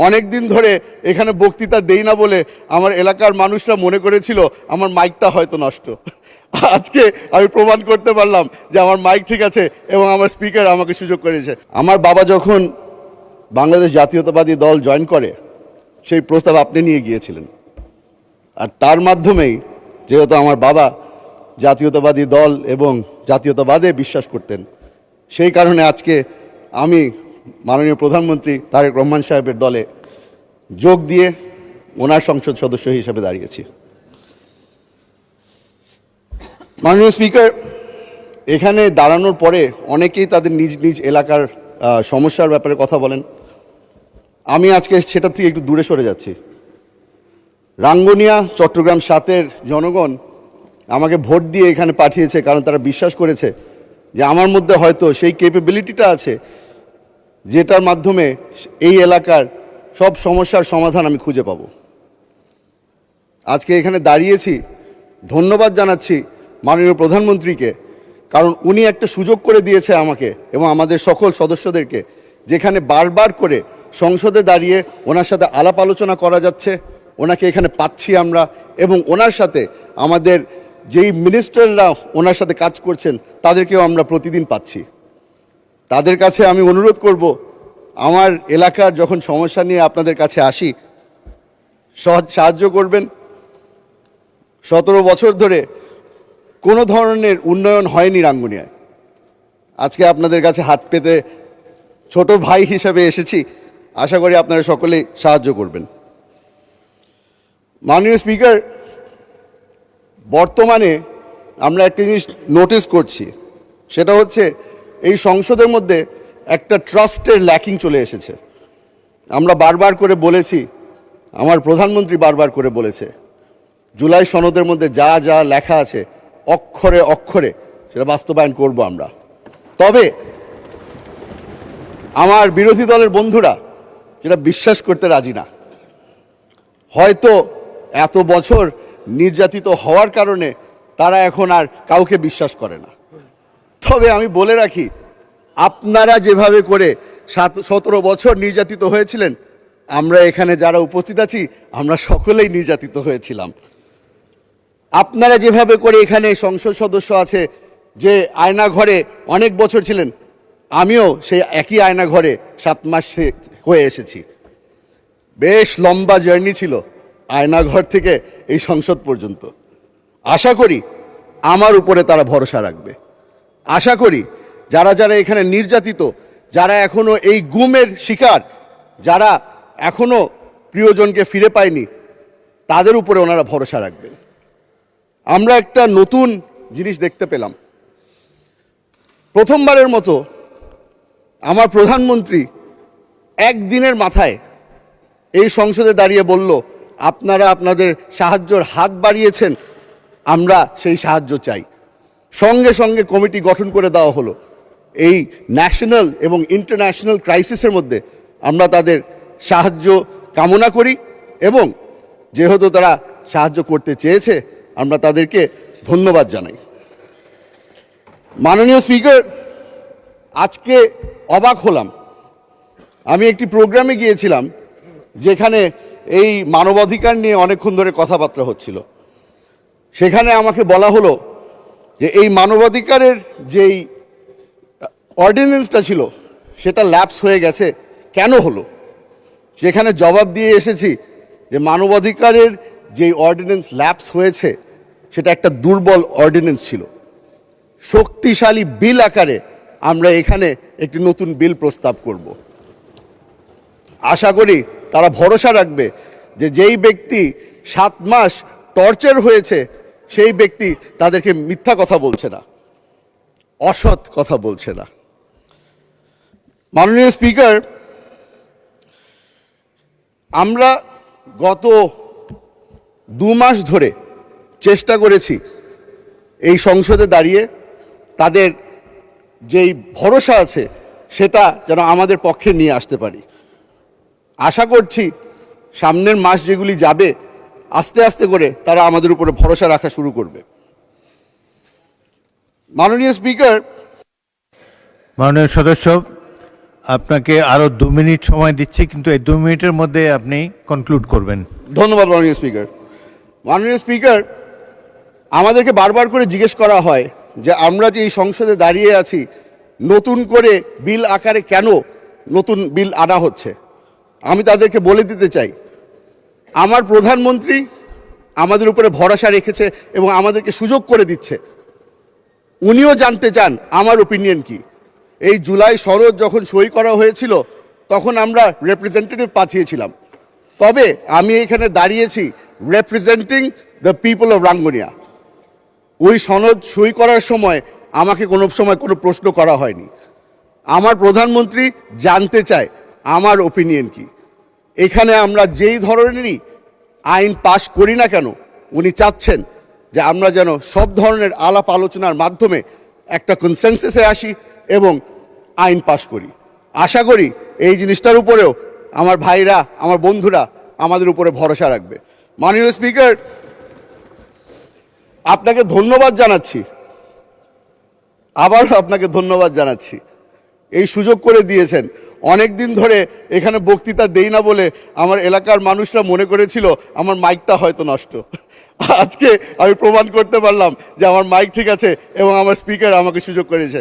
অনেক দিন ধরে এখানে বক্তৃতা দেই না বলে আমার এলাকার মানুষরা মনে করেছিল আমার মাইকটা হয়তো নষ্ট। আজকে আমি প্রমাণ করতে পারলাম যে আমার মাইক ঠিক আছে এবং আমার স্পিকার আমাকে সুযোগ করেছে। আমার বাবা যখন বাংলাদেশ জাতীয়তাবাদী দল জয়েন করে সেই প্রস্তাব আপনি নিয়ে গিয়েছিলেন, আর তার মাধ্যমেই যেহেতু আমার বাবা জাতীয়তাবাদী দল এবং জাতীয়তাবাদে বিশ্বাস করতেন, সেই কারণে আজকে আমি মাননীয় প্রধানমন্ত্রী তারেক রহমান সাহেবের দলে যোগ দিয়ে ওনার সংসদ সদস্য হিসেবে দাঁড়িয়েছি। মাননীয় স্পিকার, এখানে দাঁড়ানোর পরে অনেকেই তাদের নিজ নিজ এলাকার সমস্যার ব্যাপারে কথা বলেন। আমি আজকে সেটা থেকে একটু দূরে সরে যাচ্ছি। রাঙ্গুনিয়া চট্টগ্রাম 7-এর জনগণ আমাকে ভোট দিয়ে এখানে পাঠিয়েছে, কারণ তারা বিশ্বাস করেছে যে আমার মধ্যে হয়তো সেই ক্যাপাবিলিটিটা আছে যেটার মাধ্যমে এই এলাকার সব সমস্যার সমাধান আমি খুঁজে পাব। আজকে এখানে দাঁড়িয়েছি, ধন্যবাদ জানাচ্ছি মাননীয় প্রধানমন্ত্রীকে, কারণ উনি একটা সুযোগ করে দিয়েছে আমাকে এবং আমাদের সকল সদস্যদেরকে, যেখানে বারবার করে সংসদে দাঁড়িয়ে ওনার সাথে আলাপ আলোচনা করা যাচ্ছে, ওনাকে এখানে পাচ্ছি আমরা, এবং ওনার সাথে আমাদের যেই মিনিস্টাররা ওনার সাথে কাজ করছেন তাদেরকেও আমরা প্রতিদিন পাচ্ছি। তাদের কাছে আমি অনুরোধ করব, আমার এলাকার যখন সমস্যা নিয়ে আপনাদের কাছে আসি সাহায্য করবেন। 17 বছর ধরে কোনো ধরনের উন্নয়ন হয়নি রাঙ্গুনিয়ায়। আজকে আপনাদের কাছে হাত পেতে ছোট ভাই হিসেবে এসেছি, আশা করি আপনারা সকলেই সাহায্য করবেন। মাননীয় স্পিকার, বর্তমানে আমরা একটা জিনিস নোটিস করছি, সেটা হচ্ছে এই সংসদের মধ্যে একটা ট্রাস্টের ল্যাকিং চলে এসেছে। আমরা বারবার করে বলেছি, আমার প্রধানমন্ত্রী বারবার করে বলেছে, জুলাই সনদের মধ্যে যা যা লেখা আছে অক্ষরে অক্ষরে সেটা বাস্তবায়ন করব আমরা। তবে আমার বিরোধী দলের বন্ধুরা যেটা বিশ্বাস করতে রাজি না, হয়তো এত বছর নির্যাতিত হওয়ার কারণে তারা এখন আর কাউকে বিশ্বাস করে না। তবে আমি বলে রাখি, আপনারা যেভাবে করে 17 বছর নির্যাতিত হয়েছিলেন, আমরা এখানে যারা উপস্থিত আছি আমরা সকলেই নির্যাতিত হয়েছিলাম। আপনারা যেভাবে করে এখানে সংসদ সদস্য আছে যে আয়না ঘরে অনেক বছর ছিলেন, আমিও সেই একই আয়না ঘরে 7 মাস হয়ে এসেছি। বেশ লম্বা জার্নি ছিল আয়নাঘর থেকে এই সংসদ পর্যন্ত। আশা করি আমার উপরে তারা ভরসা রাখবে। আশা করি যারা যারা এখানে নির্যাতিত, যারা এখনো এই গুমের শিকার, যারা এখনো প্রিয়জনকে ফিরে পায়নি, তাদের উপরে ওনারা ভরসা রাখবেন। আমরা একটা নতুন জিনিস দেখতে পেলাম। প্রথমবারের মতো আমার প্রধানমন্ত্রী একদিনের মাথায় এই সংসদে দাঁড়িয়ে বলল, আপনারা আপনাদের সাহায্যের হাত বাড়িয়েছেন, আমরা সেই সাহায্য চাই। সঙ্গে সঙ্গে কমিটি গঠন করে দেওয়া হলো। এই ন্যাশনাল এবং ইন্টারন্যাশনাল ক্রাইসিসের মধ্যে আমরা তাদের সাহায্য কামনা করি, এবং যেহেতু তারা সাহায্য করতে চেয়েছে আমরা তাদেরকে ধন্যবাদ জানাই। মাননীয় স্পিকার, আজকে অবাক হলাম। আমি একটি প্রোগ্রামে গিয়েছিলাম যেখানে এই মানবাধিকার নিয়ে অনেকক্ষণ ধরে কথাবার্তা হচ্ছিল। সেখানে আমাকে বলা হলো যে এই মানবাধিকারের যেই অর্ডিন্যান্সটা ছিল সেটা ল্যাপস হয়ে গেছে, কেন হলো? সেখানে জবাব দিয়ে এসেছি যে মানবাধিকারের যেই অর্ডিন্যান্স ল্যাপস হয়েছে সেটা একটা দুর্বল অর্ডিন্যান্স ছিল। শক্তিশালী বিল আকারে আমরা এখানে একটি নতুন বিল প্রস্তাব করব। আশা করি তারা ভরসা রাখবে যে যেই ব্যক্তি 7 মাস টর্চার হয়েছে সেই ব্যক্তি তাদেরকে মিথ্যা কথা বলছে না, অসৎ কথা বলছে না। মাননীয় স্পিকার, আমরা গত 2 মাস ধরে চেষ্টা করেছি এই সংসদে দাঁড়িয়ে তাদের যেই ভরসা আছে সেটা যেন আমাদের পক্ষে নিয়ে আসতে পারি। আশা করছি সামনের মাস যেগুলি যাবে, আস্তে আস্তে করে তারা আমাদের উপরে ভরসা রাখা শুরু করবে। মাননীয় স্পিকার, মাননীয় সদস্য আপনাকে আরো 2 মিনিট সময় দিচ্ছি, কিন্তু এই 2 মিনিটের মধ্যে আপনি কনক্লুড করবেন। ধন্যবাদ মাননীয় স্পিকার। মাননীয় স্পিকার, আমাদেরকে বারবার করে জিজ্ঞেস করা হয় যে আমরা যে এই সংসদে দাঁড়িয়ে আছি, নতুন করে বিল আকারে কেন নতুন বিল আনা হচ্ছে। আমি তাদেরকে বলে দিতে চাই, আমার প্রধানমন্ত্রী আমাদের উপরে ভরসা রেখেছে এবং আমাদেরকে সুযোগ করে দিচ্ছে। উনিও জানতে চান আমার ওপিনিয়ন কি। এই জুলাই সনদ যখন সই করা হয়েছিল তখন আমরা রিপ্রেজেন্টেটিভ পাঠিয়েছিলাম, তবে আমি এখানে দাঁড়িয়েছি representing the people of Rangunia. ওই সনদ সই করার সময় আমাকে কোনো সময় কোনো প্রশ্ন করা হয়নি। আমার প্রধানমন্ত্রী জানতে চায় আমার ওপিনিয়ন কি। এখানে আমরা যেই ধরনেরই আইন পাশ করি না কেন, উনি চাচ্ছেন যে আমরা যেন সব ধরনের আলাপ আলোচনার মাধ্যমে একটা কনসেনসাসে আসি এবং আইন পাশ করি। আশা করি এই জিনিসটার উপরেও আমার ভাইরা, আমার বন্ধুরা আমাদের উপরে ভরসা রাখবে। মাননীয় স্পিকার, আপনাকে ধন্যবাদ জানাচ্ছি, আবারও আপনাকে ধন্যবাদ জানাচ্ছি। এই সুযোগ করে দিয়েছেন। অনেক দিন ধরে এখানে বক্তৃতা দেই না বলে আমার এলাকার মানুষরা মনে করেছিল আমার মাইকটা হয়তো নষ্ট। আজকে আমি প্রমাণ করতে পারলাম যে আমার মাইক ঠিক আছে এবং আমার স্পিকার আমাকে সুযোগ করেছে।